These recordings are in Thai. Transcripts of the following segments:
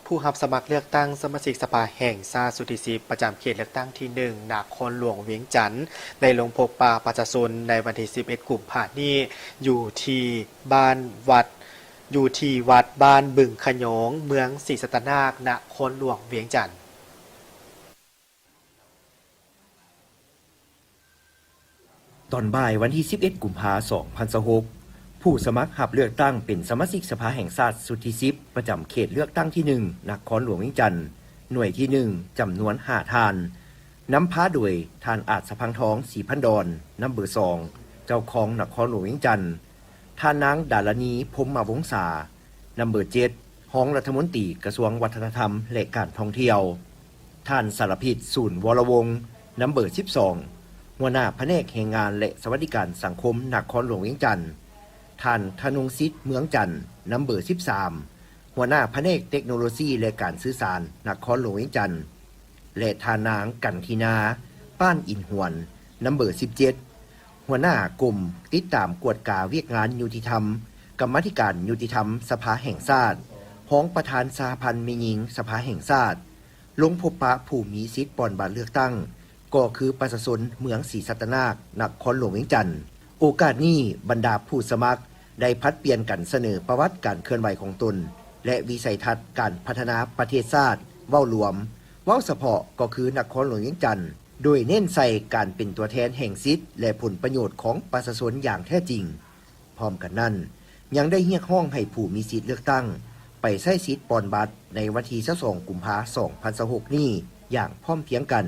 ผู้รับสมัครเลือกตั้งสมาชิกสภาแห่งชาติสุทธิศิษย์ประจำเขตเลือกตั้งที่ 1 นครหลวงเวียงจันทน์ได้ลงพบปะประชาชนในวันที่ 11 กุมภาพันธ์นี้อยู่ที่วัดบ้านบึงขโยงเมืองศรีสัตนาคนครหลวงเวียงจันทน์ตอนบ่ายวันที่ 11 กุมภาพันธ์ 2026 ผู้สมัครรับเลือกตั้งเป็นสมาชิกสภาแห่งชาติสุทธิศิษย์ประจำเขตเลือกตั้งที่ 1 นครหลวงเวียงจันทน์หน่วยที่ 1 จำนวน 5 ท่านนำพาโดยท่านอาจสะพังทองศรีพันดรน้ำเบอร์ 2 เจ้าของนครหลวงเวียงจันทน์ท่านนางดารณีพรหมวงศาน้ำเบอร์ 7 รองรัฐมนตรีกระทรวงวัฒนธรรมและการท่องเที่ยวท่านสารพิษศูนย์วรวงศ์น้ำเบอร์ 12 หัวหน้าแผนกแรงงานและสวัสดิการสังคมนครหลวงเวียงจันทน์ท่านธนงศิษย์เมืองจันทน์น้ำเบอร์ 13 หัวหน้าแผนกเทคโนโลยีและการสื่อสารนครหลวงเวียงจันทน์และท่านางกันทีนาป้านอินหวนน้ำเบอร์ 17 หัวหน้ากลุ่มติดตามกวดกาเวียกงานยุติธรรมกรรมาธิการยุติธรรมสภาแห่งชาติห้องประธานสหพันธ์แม่หญิงสภาแห่งชาติลงพบปะผู้มีสิทธิ์ปอนบัตรเลือกตั้งก็คือประชาชนเมืองศรีสัตนาคนครหลวงเวียงจันทน์โอกาสนี้บรรดาผู้สมัครได้พัดเปลี่ยนกันเสนอประวัติการเคลื่อนไหวของตนและวิสัยทัศน์การพัฒนาประเทศชาติเว้ารวมเว้าเฉพาะก็คือนครหลวงเวียงจันทน์โดยเน้นใส่การเป็นตัวแทนแห่งสิทธิ์และผลประโยชน์ของประชาชนอย่างแท้จริงพร้อมกันนั้นยังได้เรียกร้องให้ผู้มีสิทธิ์เลือกตั้งไปใช้สิทธิ์ปอนบัตรในวันที่22 กุมภาพันธ์ 2026 นี้อย่างพร้อมเพรียงกัน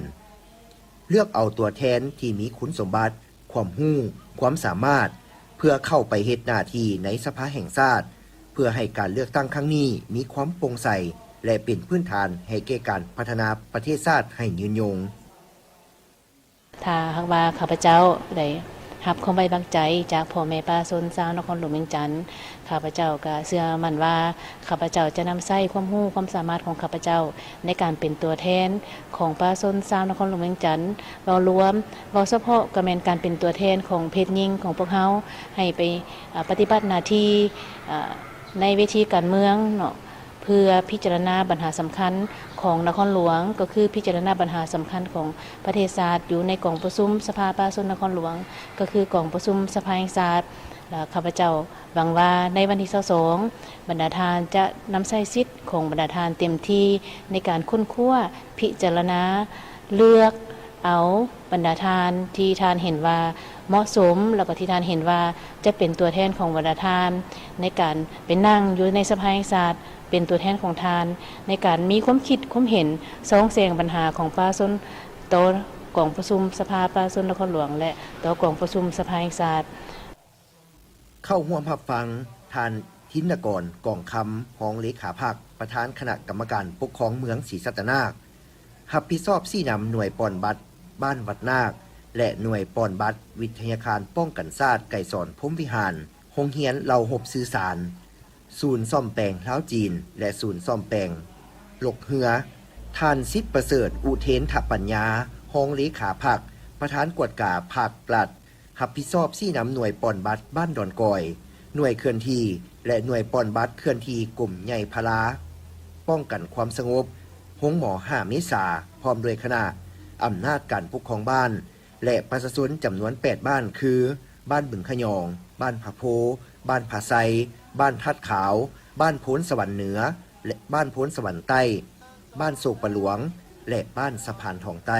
เลือกเอาตัวแทนที่มีคุณสมบัติความรู้ความสามารถเพื่อเข้าไปเฮ็ดหน้าที่ในสภาแห่งชาติเพื่อให้การเลือกตั้งครั้งนี้มีความโปร่งใสและเป็นพื้นฐานให้แก่การพัฒนาประเทศชาติให้ยืนยงถ้าหากว่าข้าพเจ้าได้รับความไว้วางใจจากพ่อแม่ประชาชนชาวนครหลวงเวียงจันทน์ข้าพเจ้าก็เชื่อมั่นว่าข้าพเจ้าจะนำใช้ความรู้ความสามารถของข้าพเจ้าในการเป็นตัวแทนของประชาชนชาวนครหลวงเวียงจันทน์เรารวมเราเฉพาะก็แม่นการเป็นตัวแทนของเพศหญิงของพวกเฮาให้ไปปฏิบัติหน้าที่ในเวทีการเมืองเนาะเพื่อพิจารณาปัญหาสำคัญของนครหลวงก็คือพิจารณาปัญหาสำคัญของประเทศชาติอยู่ในกองประชุมสภาประชาชนนครหลวงก็คือกองประชุมสภาแห่งชาติและข้าพเจ้าหวังว่าในวันที่22บรรดาทานจะนำใช้สิทธิ์ของบรรดาทานเต็มที่ในการค้นคว้าพิจารณาเลือกเอาบรรดาทานที่ทานเห็นว่าเหมาะสมแล้วก็ที่ทานเห็นว่าจะเป็นตัวแทนของบรรดาทานในการเป็นนั่งอยู่ในสภาแห่งชาติเป็นตัวแทนของทานในการมีความคิดความเห็นส่องแสงปัญหาของประชาชนต่อกองประชุมสภาประชาชนนครหลวงและต่อกองประชุมสภาแห่งชาติเข้าร่วมรับฟังท่านธินกรกองคำรองเลขาพรรคประธานคณะกรรมการปกครองเมืองศรีสัตนาครับผิดชอบซี่นำหน่วยปอนบัตรบ้านวัดนาคและหน่วยปอนบัตรวิทยาคารป้องกันชาติไก่สอนพรหมวิหารโรงเรียนเหล่าหบสื่อสารศูนย์ซ่อมแปลงเท้าจีนและศูนย์ซ่อมแปลงหลกเหือท่านสิทธิประเสริฐอุเทนถปัญญารองเลขาพรรคประธานกวดกาภาคปลัดรับผิดชอบซี่นำหน่วยปอนบัตรบ้านดอนกอยหน่วยเคลื่อนที่และหน่วยปอนบัตรเคลื่อนที่กลุ่มใหญ่พลาป้องกันความสงบหงหมอ5 เมษาพร้อมด้วยคณะอำนาจการปกครองบ้านและประชาชนจำนวน8บ้านคือบ้านบึงขยองบ้านผาโพบ้านผาไซบ้านทัดขาวบ้านโพนสวรรค์เหนือและบ้านโพนสวรรค์ใต้บ้านโศกปะหลวงและบ้านสะพานทองใต้